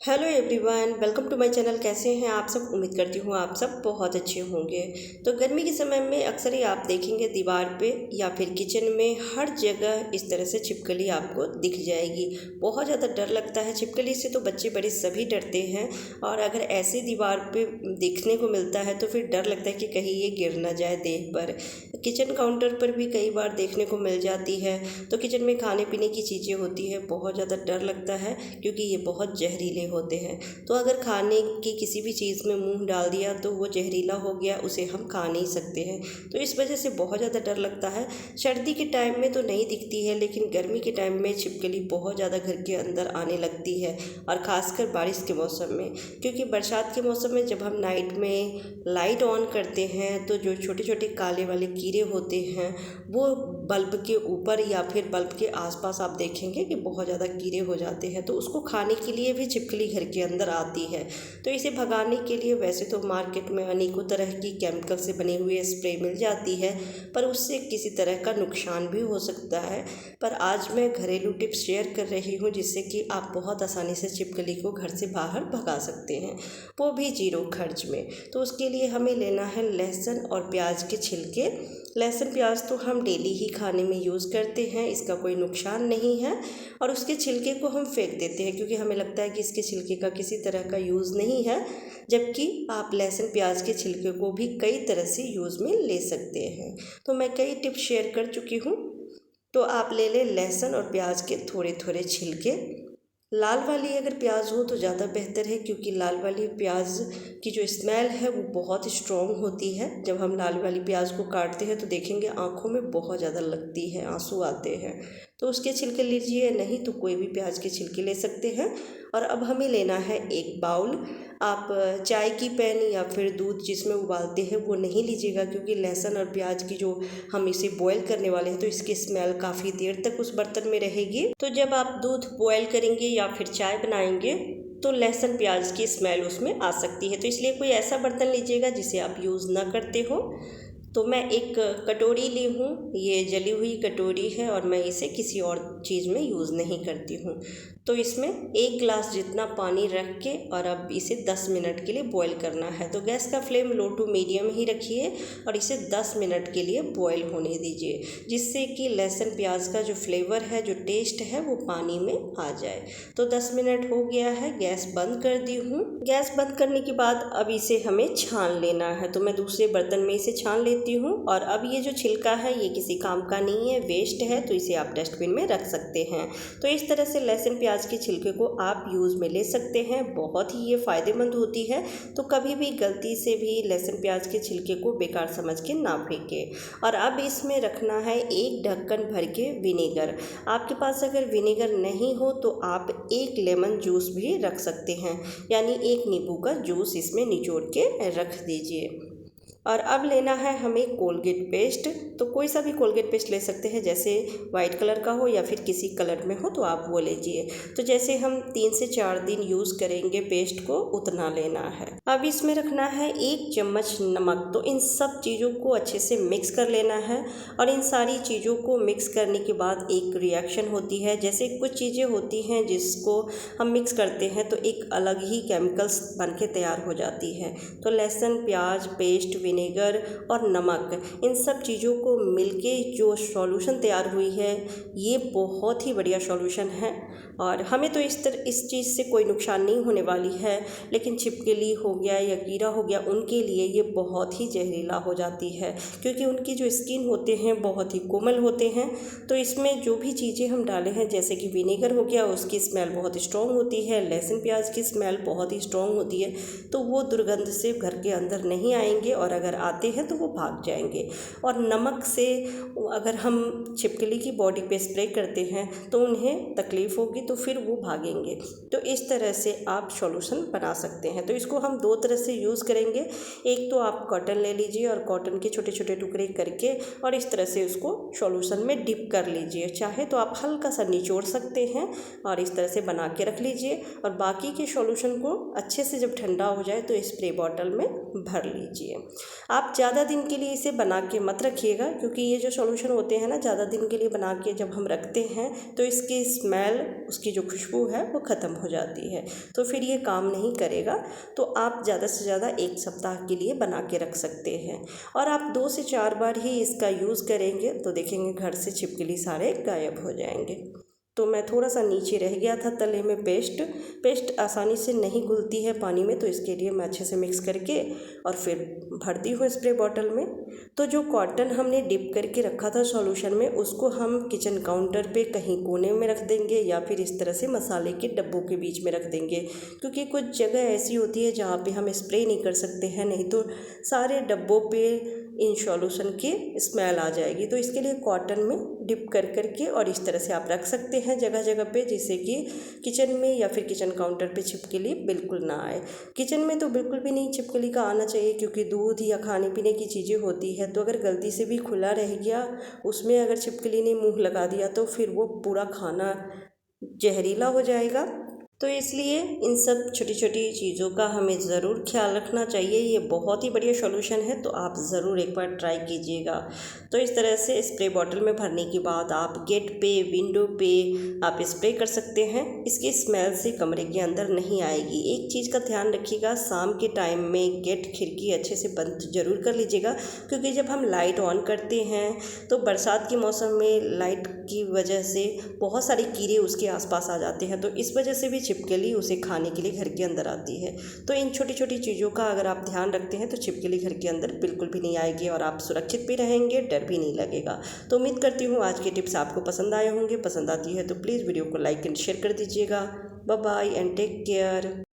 Hello everyone, welcome to my channel. कैसे हैं आप सब? उम्मीद करती हूँ आप सब बहुत अच्छे होंगे। तो गर्मी के समय में अक्सर ही आप देखेंगे दीवार पे या फिर किचन में हर जगह इस तरह से छिपकली आपको दिख जाएगी। बहुत ज़्यादा डर लगता है छिपकली से, तो बच्चे बड़े सभी डरते हैं। और अगर ऐसे दीवार पे देखने को मिलता है तो फिर डर लगता है कि कहीं ये गिर ना जाए देह पर। किचन काउंटर पर भी कई बार देखने को मिल जाती है। तो किचन में खाने पीने की चीज़ें होती है, बहुत ज़्यादा डर लगता है क्योंकि ये बहुत जहरीले होते हैं। तो अगर खाने की किसी भी चीज़ में मुंह डाल दिया तो वो जहरीला हो गया, उसे हम खा नहीं सकते हैं। तो इस वजह से बहुत ज़्यादा डर लगता है। सर्दी के टाइम में तो नहीं दिखती है, लेकिन गर्मी के टाइम में छिपकली बहुत ज़्यादा घर के अंदर आने लगती है। और ख़ासकर बारिश के मौसम में, क्योंकि बरसात के मौसम में जब हम नाइट में लाइट ऑन करते हैं तो जो छोटे छोटे काले वाले कीड़े होते हैं वो बल्ब के ऊपर या फिर बल्ब के आसपास आप देखेंगे कि बहुत ज़्यादा कीड़े हो जाते हैं। तो उसको खाने के लिए भी छिपकली घर के अंदर आती है। तो इसे भगाने के लिए वैसे तो मार्केट में अनेकों तरह की केमिकल से बने हुए स्प्रे मिल जाती है, पर उससे किसी तरह का नुकसान भी हो सकता है। पर आज मैं घरेलू टिप्स शेयर कर रही हूँ जिससे कि आप बहुत आसानी से छिपकली को घर से बाहर भगा सकते हैं, वो भी जीरो खर्च में। तो उसके लिए हमें लेना है लहसुन और प्याज के छिलके। लहसुन प्याज तो हम डेली ही खाने में यूज़ करते हैं, इसका कोई नुकसान नहीं है। और उसके छिलके को हम फेंक देते हैं क्योंकि हमें लगता है कि इसके छिलके का किसी तरह का यूज़ नहीं है, जबकि आप लहसुन प्याज के छिलके को भी कई तरह से यूज़ में ले सकते हैं। तो मैं कई टिप्स शेयर कर चुकी हूँ। तो आप ले लें लहसुन और प्याज के थोड़े थोड़े छिलके। लाल वाली अगर प्याज हो तो ज़्यादा बेहतर है, क्योंकि लाल वाली प्याज की जो स्मेल है वो बहुत स्ट्रॉन्ग होती है। जब हम लाल वाली प्याज को काटते हैं तो देखेंगे आँखों में बहुत ज़्यादा लगती है, आंसू आते हैं। तो उसके छिलके लीजिए, नहीं तो कोई भी प्याज के छिलके ले सकते हैं। और अब हमें लेना है एक बाउल। आप चाय की पैन या फिर दूध जिसमें उबालते हैं वो नहीं लीजिएगा, क्योंकि लहसुन और प्याज की जो हम इसे बॉयल करने वाले हैं तो इसकी स्मेल काफ़ी देर तक उस बर्तन में रहेगी। तो जब आप दूध बॉयल करेंगे या फिर चाय बनाएंगे तो लहसुन प्याज की स्मेल उसमें आ सकती है। तो इसलिए कोई ऐसा बर्तन लीजिएगा जिसे आप यूज़ ना करते हो। तो मैं एक कटोरी ली हूँ, ये जली हुई कटोरी है और मैं इसे किसी और चीज़ में यूज़ नहीं करती हूँ। तो इसमें 1 गिलास जितना पानी रख के और अब इसे 10 मिनट के लिए बॉईल करना है। तो गैस का फ्लेम लो टू मीडियम ही रखिए और इसे 10 मिनट के लिए बॉईल होने दीजिए, जिससे कि लहसुन प्याज का जो फ्लेवर है, जो टेस्ट है, वो पानी में आ जाए। तो 10 मिनट हो गया है, गैस बंद कर दी हूँ। गैस बंद करने के बाद अब इसे हमें छान लेना है। तो मैं दूसरे बर्तन में इसे छान लेती हूँ। और अब ये जो छिलका है ये किसी काम का नहीं है, वेस्ट है, तो इसे आप डस्टबिन में रख सकते हैं। तो इस तरह से लहसुन प्याज के छिलके को आप यूज़ में ले सकते हैं, बहुत ही ये फ़ायदेमंद होती है। तो कभी भी गलती से भी लहसुन प्याज के छिलके को बेकार समझ के ना फेंकें। और अब इसमें रखना है एक ढक्कन भर के विनेगर। आपके पास अगर विनेगर नहीं हो तो आप एक लेमन जूस भी रख सकते हैं, यानी एक नींबू का जूस इसमें निचोड़ के रख दीजिए। और अब लेना है हमें कोलगेट पेस्ट। तो कोई सा भी कोलगेट पेस्ट ले सकते हैं, जैसे वाइट कलर का हो या फिर किसी कलर में हो तो आप वो लीजिए। तो जैसे हम 3 से 4 दिन यूज़ करेंगे पेस्ट को, उतना लेना है। अब इसमें रखना है 1 चम्मच नमक। तो इन सब चीज़ों को अच्छे से मिक्स कर लेना है। और इन सारी चीज़ों को मिक्स करने के बाद एक रिएक्शन होती है, जैसे कुछ चीज़ें होती हैं जिसको हम मिक्स करते हैं तो एक अलग ही केमिकल्स बन के तैयार हो जाती है। तो लहसुन प्याज पेस्ट, विनेगर और नमक, इन सब चीज़ों को मिलके जो सॉल्यूशन तैयार हुई है ये बहुत ही बढ़िया सॉल्यूशन है। और हमें तो इस चीज़ से कोई नुकसान नहीं होने वाली है, लेकिन छिपकली हो गया या कीड़ा हो गया उनके लिए ये बहुत ही जहरीला हो जाती है, क्योंकि उनकी जो स्किन होते हैं बहुत ही कोमल होते हैं। तो इसमें जो भी चीज़ें हम डाले हैं, जैसे कि विनेगर हो गया, उसकी स्मेल बहुत स्ट्रॉन्ग होती है, लहसुन प्याज की स्मेल बहुत ही स्ट्रॉन्ग होती है, तो वो दुर्गंध से घर के अंदर नहीं आएंगे, और अगर आते हैं तो वो भाग जाएंगे। और नमक से अगर हम छिपकली की बॉडी पे स्प्रे करते हैं तो उन्हें तकलीफ़ होगी, तो फिर वो भागेंगे। तो इस तरह से आप सॉल्यूशन बना सकते हैं। तो इसको हम 2 तरह से यूज़ करेंगे। एक तो आप कॉटन ले लीजिए और कॉटन के छोटे छोटे टुकड़े करके और इस तरह से उसको सॉल्यूशन में डिप कर लीजिए। चाहे तो आप हल्का सा निचोड़ सकते हैं और इस तरह से बना के रख लीजिए। और बाकी के सॉल्यूशन को अच्छे से जब ठंडा हो जाए तो स्प्रे बॉटल में भर लीजिए। आप ज़्यादा दिन के लिए इसे बना के मत रखिएगा, क्योंकि ये जो सॉल्यूशन होते हैं ना, ज़्यादा दिन के लिए बना के जब हम रखते हैं तो इसकी स्मेल, उसकी जो खुशबू है वो ख़त्म हो जाती है, तो फिर ये काम नहीं करेगा। तो आप ज़्यादा से ज़्यादा 1 सप्ताह के लिए बना के रख सकते हैं, और आप 2 से 4 बार ही इसका यूज़ करेंगे तो देखेंगे घर से छिपकली सारे गायब हो जाएंगे। तो मैं थोड़ा सा नीचे रह गया था तले में पेस्ट आसानी से नहीं घुलती है पानी में, तो इसके लिए मैं अच्छे से मिक्स करके और फिर भर दी हूँ स्प्रे बॉटल में। तो जो कॉटन हमने डिप करके रखा था सॉल्यूशन में, उसको हम किचन काउंटर पे कहीं कोने में रख देंगे या फिर इस तरह से मसाले के डब्बों के बीच में रख देंगे, क्योंकि कुछ जगह ऐसी होती है जहाँ पे हम स्प्रे नहीं कर सकते हैं, नहीं तो सारे डब्बों पे इन सॉल्यूशन की स्मेल आ जाएगी। तो इसके लिए कॉटन में डिप कर करके और इस तरह से आप रख सकते हैं जगह जगह पे, जिससे कि किचन में या फिर किचन काउंटर पे छिपकली बिल्कुल ना आए। किचन में तो बिल्कुल भी नहीं छिपकली का आना चाहिए, क्योंकि दूध या खाने पीने की चीज़ें होती है, तो अगर गलती से भी खुला रह गया, उसमें अगर छिपकली ने मुँह लगा दिया तो फिर वो पूरा खाना जहरीला हो जाएगा। तो इसलिए इन सब छोटी छोटी चीज़ों का हमें ज़रूर ख्याल रखना चाहिए। ये बहुत ही बढ़िया सॉल्यूशन है, तो आप ज़रूर एक बार ट्राई कीजिएगा। तो इस तरह से स्प्रे बॉटल में भरने के बाद आप गेट पे, विंडो पे आप स्प्रे कर सकते हैं। इसकी स्मेल से कमरे के अंदर नहीं आएगी। एक चीज़ का ध्यान रखिएगा, शाम के टाइम में गेट खिड़की अच्छे से बंद ज़रूर कर लीजिएगा, क्योंकि जब हम लाइट ऑन करते हैं तो बरसात के मौसम में लाइट की वजह से बहुत सारे कीड़े उसके आसपास आ जाते हैं, तो इस वजह से भी छिपकली उसे खाने के लिए घर के अंदर आती है। तो इन छोटी छोटी चीज़ों का अगर आप ध्यान रखते हैं तो छिपकली घर के अंदर बिल्कुल भी नहीं आएगी और आप सुरक्षित भी रहेंगे, डर भी नहीं लगेगा। तो उम्मीद करती हूँ आज के टिप्स आपको पसंद आए होंगे। पसंद आती है तो प्लीज़ वीडियो को लाइक एंड शेयर कर दीजिएगा। Bye bye and take care.